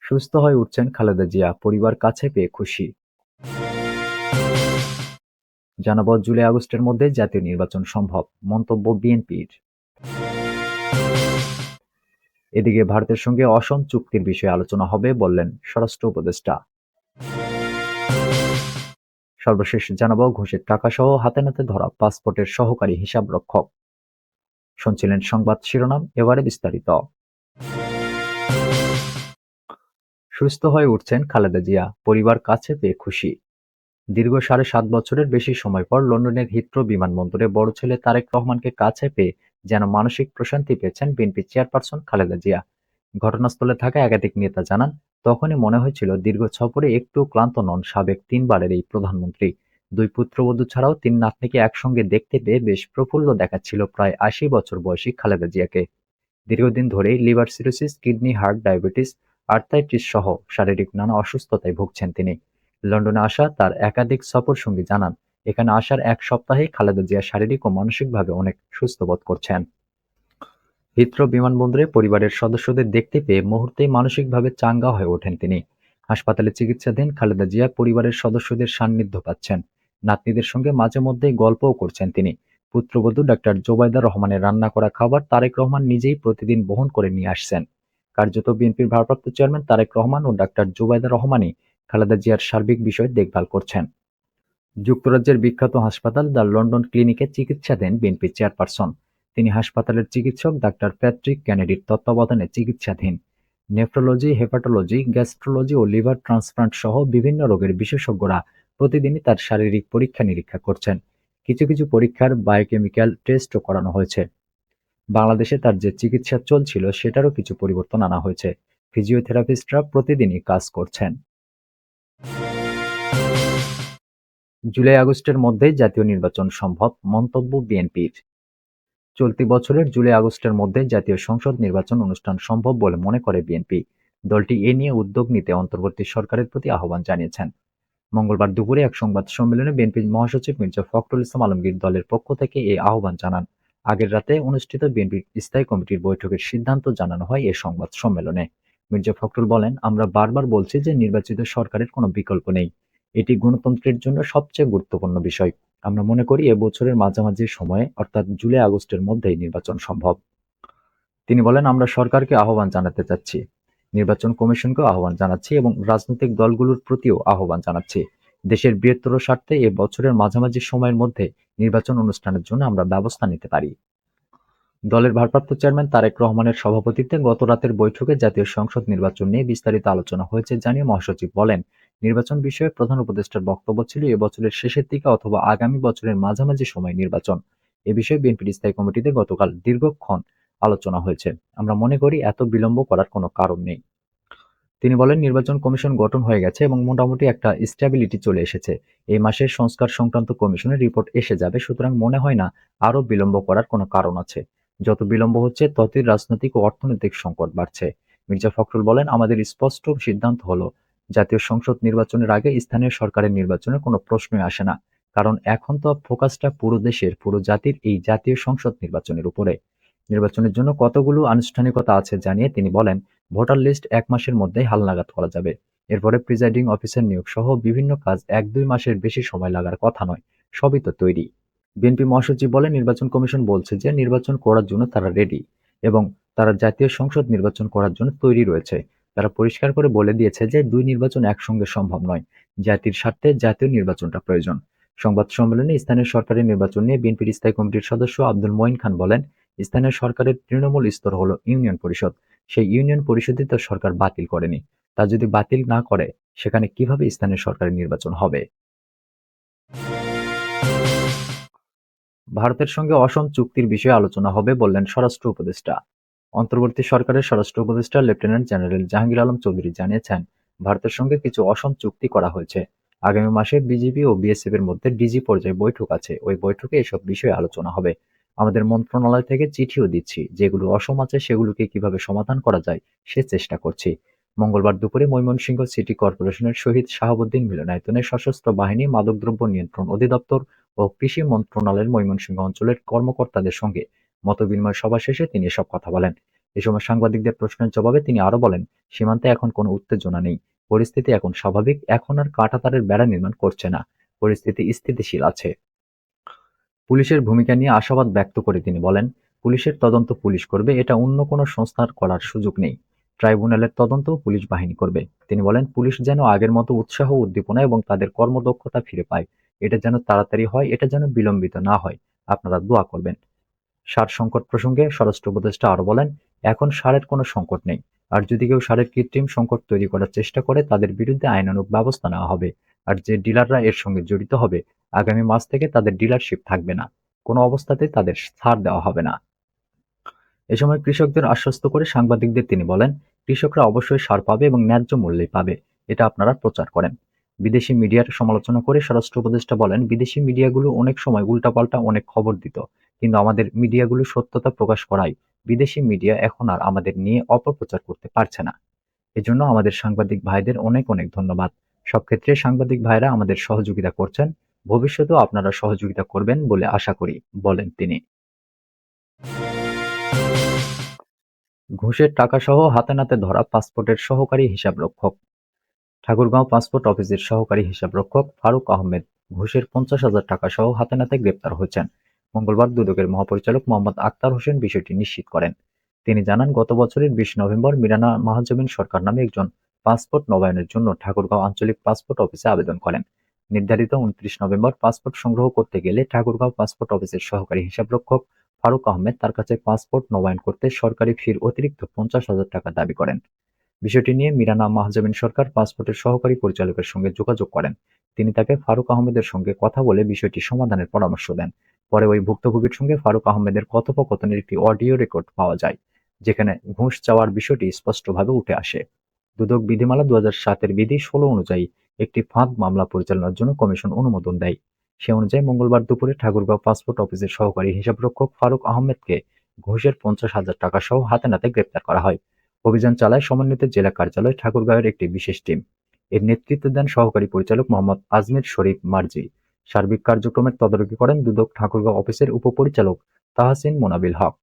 সুস্থ হয়ে উঠছেন খালেদা জিয়া, পরিবার কাছে পেয়ে খুশি। জানাবো জুলাই-আগস্টের মধ্যে জাতীয় নির্বাচন সম্ভব, মন্তব্য বিএনপির। এদিকে ভারতের সঙ্গে অসম চুক্তির বিষয়ে আলোচনা হবে বললেন স্বরাষ্ট্র উপদেষ্টা। সর্বশেষ জানাবো ঘুষের টাকাসহ হাতে নাতে ধরা পাসপোর্টের সহকারী হিসাবরক্ষক। শুনছিলেন সংবাদ শিরোনাম, এবারে বিস্তারিত। সুস্থ হয়ে উঠছেন খালেদা জিয়া, পরিবার কাছে পেয়ে খুশি। দীর্ঘ 7.5 বছরের বেশি সময় পর লন্ডনের হিথ্রো বিমানবন্দরে বড় ছেলে তারেক রহমানকে কাছে পেয়ে যেন মানসিক প্রশান্তি পেয়েছেন বিএনপি চেয়ারপারসন খালেদা জিয়া। ঘটনাস্থলে থাকা একাধিক নেতা জানান, তখনই মনে হয়েছিল দীর্ঘ সফরে একটু ক্লান্ত নন সাবেক 3বারের এই প্রধানমন্ত্রী। 2 পুত্রবধূ ছাড়াও 3 নাতনিকে একসঙ্গে দেখতে পেয়ে বেশ প্রফুল্ল দেখাচ্ছিল প্রায় 80 বছর বয়সী খালেদা জিয়াকে। দীর্ঘদিন ধরেই liver cirrhosis, kidney, heart, diabetes, arthritis সহ শারীরিক নানা অসুস্থতায় ভুগছেন তিনি। লন্ডনে আসা তার একাধিক সফরসঙ্গী জানান, এখানে আসার 1 সপ্তাহেই খালেদা জিয়া শারীরিক ও মানসিকভাবে অনেক সুস্থ বোধ করছেন। হিথ্রো বিমানবন্দরে পরিবারের সদস্যদের দেখতে পেয়ে মুহূর্তেই মানসিকভাবে চাঙ্গা হয়ে ওঠেন তিনি। হাসপাতালে চিকিৎসাধীন খালেদা জিয়া পরিবারের সদস্যদের সান্নিধ্য পাচ্ছেন। নাতনিদের সঙ্গে মাঝে মধ্যেই গল্পও করছেন তিনি। পুত্রবধূ ডাক্তার জোবাইদা রহমানের রান্না করা খাবার তারেক রহমান নিজেই প্রতিদিন বহন করে নিয়ে আসছেন। কার্যত বিএনপির ভারপ্রাপ্ত চেয়ারম্যান তারেক রহমান ও ডাক্তার জোবাইদা রহমানই খালেদা জিয়ার সার্বিক বিষয়ে দেখভাল করছেন। যুক্তরাজ্যের বিখ্যাত হাসপাতাল দ্য লন্ডন ক্লিনিকে চিকিৎসা দেন বিএনপি চেয়ারপারসন। তিনি হাসপাতালের চিকিৎসক ডাক্তার প্যাট্রিক কেনেডির তত্ত্বাবধানে চিকিৎসাধীন। নেফ্রোলজি, হেপাটোলজি, গ্যাস্ট্রোলজি ও লিভার ট্রান্সপ্লান্ট সহ বিভিন্ন রোগের বিশেষজ্ঞরা প্রতিদিনই তার শারীরিক পরীক্ষা-নিরীক্ষা করছেন। কিছু কিছু পরীক্ষার বায়োকেমিক্যাল টেস্টও করানো হয়েছে। বাংলাদেশে তার যে চিকিৎসা চলছিল সেটারও কিছু পরিবর্তন আনা হয়েছে। ফিজিওথেরাপিস্টরা প্রতিদিনই কাজ করছেন। জুলাই-আগস্টের মধ্যেই জাতীয় নির্বাচন সম্ভব, মন্তব্য বিএনপির। চলতি বছরের জুলাই-আগস্টের মধ্যে জাতীয় সংসদ নির্বাচন অনুষ্ঠান সম্ভব বলে মনে করে বিএনপি। দলটি এ নিয়ে উদ্যোগ নিতে অন্তর্বর্তী সরকারের প্রতি আহ্বান জানিয়েছেন। মঙ্গলবার দুপুরে এক সংবাদ সম্মেলনে বিএনপির মহাসচিব মির্জা ফখরুল ইসলাম আলমগীর দলের পক্ষ থেকে এই আহ্বান জানান। আগের রাতে অনুষ্ঠিত বিএনপির স্থায়ী কমিটির বৈঠকের সিদ্ধান্ত জানানো হয় এ সংবাদ সম্মেলনে। মির্জা ফখরুল বলেন, আমরা বারবার বলছি যে নির্বাচিত সরকারের কোনো বিকল্প নেই। এটি গণতন্ত্রের জন্য সবচেয়ে গুরুত্বপূর্ণ বিষয়। আমরা মনে করি এ বছরের মাঝামাঝি সময়ে অর্থাৎ জুলাই-আগস্টের মধ্যেই নির্বাচন সম্ভব। তিনি বলেন, আমরা সরকারকে আহ্বান জানাতে চাচ্ছি, নির্বাচন কমিশনকেও আহ্বান জানাচ্ছি এবং রাজনৈতিক দলগুলোর প্রতিও আহ্বান জানাচ্ছি। দেশের বৃহত্তর স্বার্থে এ বছরের মাঝামাঝি সময়ের মধ্যে নির্বাচন অনুষ্ঠানের জন্য আমরা ব্যবস্থা নিতে পারি। দলের ভারপ্রাপ্ত চেয়ারম্যান তারেক রহমানের সভাপতিত্বে গত রাতের বৈঠকে জাতীয় সংসদ নির্বাচন নিয়ে বিস্তারিত আলোচনা হয়েছে জানিয়ে মহাসচিব বলেন, নির্বাচন বিষয়ে প্রধান উপদেষ্টার বক্তব্য ছিল এ বছরের শেষের দিকে অথবা আগামী বছরের মাঝামাঝি সময়ে নির্বাচন। এ বিষয়ে বিএনপির স্থায়ী কমিটিতে গতকাল দীর্ঘক্ষণ আলোচনা হয়েছে। আমরা মনে করি এত বিলম্ব করার কোনো কারণ নেই। তিনি বলেন, নির্বাচন কমিশন গঠন হয়ে গেছে এবং মোটামুটি একটা স্ট্যাবিলিটি চলে এসেছে। এই মাসে সংস্কার সংক্রান্ত কমিশনের রিপোর্ট এসে যাবে, সুতরাং মনে হয় না আরও বিলম্ব করার কোনো কারণ আছে। যত বিলম্ব হচ্ছে ততই রাজনৈতিক ও অর্থনৈতিক সংকট বাড়ছে। মির্জা ফখরুল বলেন, আমাদের স্পষ্ট সিদ্ধান্ত হলো জাতীয় সংসদ নির্বাচনের আগে স্থানীয় সরকারের নির্বাচনের কোনো প্রশ্নই আসে না। কারণ এখন তো ফোকাসটা পুরো দেশের, পুরো জাতির এই জাতীয় সংসদ নির্বাচনের উপরে। নির্বাচনের জন্য কতগুলো আনুষ্ঠানিকতা আছে জানিয়ে তিনি বলেন, ভোটার লিস্ট 1 মাসের মধ্যেই হালনাগাদ করা যাবে। এরপরে প্রিজাইডিং অফিসার নিয়োগ সহ বিভিন্ন কাজ 1-2 মাসের বেশি সময় লাগার কথা নয়। সবই তো তৈরি। বিএনপি মহাসচিব বলেন, নির্বাচন কমিশন বলছে যে নির্বাচন করার জন্য তারা রেডি এবং তারা জাতীয় সংসদ নির্বাচন করার জন্য তৈরি রয়েছে। তারা পরিষ্কার করে বলে দিয়েছে যে 2 নির্বাচন একসঙ্গে সম্ভব নয়। জাতির স্বার্থে জাতীয় নির্বাচনটা প্রয়োজন। সংবাদ সম্মেলনে স্থানীয় সরকারের নির্বাচন নিয়ে বিএনপির স্থায়ী কমিটির সদস্য আব্দুল মঈন খান বলেন, স্থানীয় সরকারের তৃণমূল স্তর হলো ইউনিয়ন পরিষদ। সেই ইউনিয়ন পরিষদই তো সরকার বাতিল করেনি। তা যদি বাতিল না করে, সেখানে কিভাবে স্থানীয় সরকারের নির্বাচন হবে? ভারতের সঙ্গে অসম চুক্তির বিষয়ে আলোচনা হবে বললেন স্বরাষ্ট্র উপদেষ্টা। অন্তর্বর্তী সরকারের স্বরাষ্ট্র উপদেষ্টা লেফটেন্যান্ট জেনারেল জাহাঙ্গীর আলম চৌধুরী জানিয়েছেন, ভারতের সঙ্গে কিছু অসম চুক্তি করা হয়েছে। আগামী মাসে বিজিবি ও বিএসএফ এর মধ্যে ডিজি পর্যায়ে বৈঠক আছে। ওই বৈঠকে এসব বিষয়ে আলোচনা হবে। আমাদের মন্ত্রণালয় থেকে চিঠিও দিচ্ছি, যেগুলো অসম আছে সেগুলোকে কিভাবে সমাধান করা যায় সে চেষ্টা করছি। মঙ্গলবার দুপুরে ময়মনসিংহ সিটি কর্পোরেশনের শহীদ শাহাবুদ্দিন মিলনায়তনে সশস্ত্র বাহিনী, মাদকদ্রব্য নিয়ন্ত্রণ অধিদপ্তর ও কৃষি মন্ত্রণালয়ের ময়মনসিংহ অঞ্চলের কর্মকর্তাদের সঙ্গে মতবিনিময় সভা শেষে তিনি এসব কথা বলেন। এ সময় সাংবাদিকদের প্রশ্নের জবাবে তিনি আরো বলেন, সীমান্তে এখন কোনো উত্তেজনা নেই, পরিস্থিতি এখন স্বাভাবিক, এখন আর কাঁটাতারের বেড়া নির্মাণ করছে না, পরিস্থিতি স্থিতিশীল আছে। পুলিশের ভূমিকা নিয়ে আশাবাদ ব্যক্ত করে তিনি বলেন, পুলিশের তদন্ত পুলিশ করবে, এটা অন্য কোনো সংস্থার করার সুযোগ নেই। ট্রাইব্যুনালের তদন্তও পুলিশ বাহিনী করবে। তিনি বলেন, পুলিশ যেন আগের মতো উৎসাহ, উদ্দীপনা এবং তাদের কর্মদক্ষতা ফিরে পায়। এটা যেন তাড়াতাড়ি হয়, এটা যেন বিলম্বিত না হয়। আপনারা দোয়া করবেন। সার সংকট প্রসঙ্গে স্বরাষ্ট্র উপদেষ্টা আরো বলেন, এখন সারের কোনো সংকট নেই। আর যদি কেউ সারের কৃত্রিম সংকট তৈরি করার চেষ্টা করে তাদের বিরুদ্ধে আইনানুগ ব্যবস্থা নেওয়া হবে। আর যে ডিলাররা এর সঙ্গে জড়িত হবে, আগামী মাস থেকে তাদের ডিলারশিপ থাকবে না। কোনো অবস্থাতেই তাদের ছাড় দেওয়া হবে না। এ সময় কৃষকদের আশ্বস্ত করে সাংবাদিকদের তিনি বলেন, কৃষকরা অবশ্যই সার পাবে এবং ন্যায্য মূল্যে পাবে। এটা আপনারা প্রচার করেন। বিদেশি মিডিয়ার সমালোচনা করে স্বরাষ্ট্র উপদেষ্টা বলেন, বিদেশি মিডিয়াগুলো অনেক সময় উল্টাপাল্টা অনেক খবর দিত, কিন্তু আমাদের মিডিয়াগুলো সত্যতা প্রকাশ করায় বিদেশি মিডিয়া এখন আর আমাদের নিয়ে অপপ্রচার করতে পারছে না। এজন্য আমাদের সাংবাদিক ভাইদের অনেক অনেক ধন্যবাদ। সব ক্ষেত্রে সাংবাদিক ভাইরা আমাদের সহযোগিতা করছেন, ভবিষ্যতেও আপনারা সহযোগিতা করবেন বলে আশা করি, বলেন তিনি। ঘুষের টাকাসহ হাতে নাতে ধরা পাসপোর্টের সহকারী হিসাবরক্ষক। ঠাকুরগাঁও পাসপোর্ট অফিসের সহকারী হিসাবরক্ষক ফারুক আহমেদ ঘুষের 50,000 টাকা সহ হাতে নাতে গ্রেপ্তার হয়েছেন। মঙ্গলবার দুদকের মহাপরিচালক মোহাম্মদ আক্তার হোসেন বিষয়টি নিশ্চিত করেন। তিনি জানান, গত বছরের 20 নভেম্বর মিরানা মাহজাবিন সরকার নামে একজন পাসপোর্ট নবায়নের জন্য ঠাকুরগাঁও আঞ্চলিক পাসপোর্ট অফিসে আবেদন করেন। নির্ধারিত 29 নভেম্বর পাসপোর্ট সংগ্রহ করতে গেলে ঠাকুরগাঁও পাসপোর্ট অফিসের সহকারী হিসাবরক্ষক ফারুক আহমেদ তার কাছে পাসপোর্ট নবায়ন করতে সরকারি ফির অতিরিক্ত 50,000 টাকা দাবি করেন। বিষয়টি নিয়ে মিরানা মাহজাবিন সরকার পাসপোর্টের সহকারী পরিচালকের সঙ্গে যোগাযোগ করেন। তিনি তাকে ফারুক আহমেদের সঙ্গে কথা বলে বিষয়টি সমাধানের পরামর্শ দেন। পরে ওই ভুক্তভোগীর সঙ্গে ফারুক আহমেদের কথোপকথনের একটি অডিও রেকর্ড পাওয়া যায়, যেখানে ঘুষ চাওয়ার বিষয়টি স্পষ্টভাবে উঠে আসে। দুদক বিধিমালা 2007-এর বিধি 16 অনুযায়ী একটি ফাঁদ মামলা পরিচালনার জন্য কমিশন অনুমোদন দেয়। সে অনুযায়ী মঙ্গলবার দুপুরে ঠাকুরগাঁও পাসপোর্ট অফিসের সহকারী হিসাবরক্ষক ফারুক আহমেদকে ঘুষের 50,000 টাকা সহ হাতে নাতে গ্রেপ্তার করা হয়। অভিযান চালায় সমন্বিত জেলা কার্যালয় ঠাকুরগাঁওয়ের একটি বিশেষ টিম। এর নেতৃত্ব দেন সহকারী পরিচালক মোহাম্মদ আজমির শরীফ মার্জি। সার্বিক কার্যক্রমের তদারকি করেন দুদক ঠাকুরগাঁও অফিসের উপপরিচালক তাহসিন মোনাবিল হক।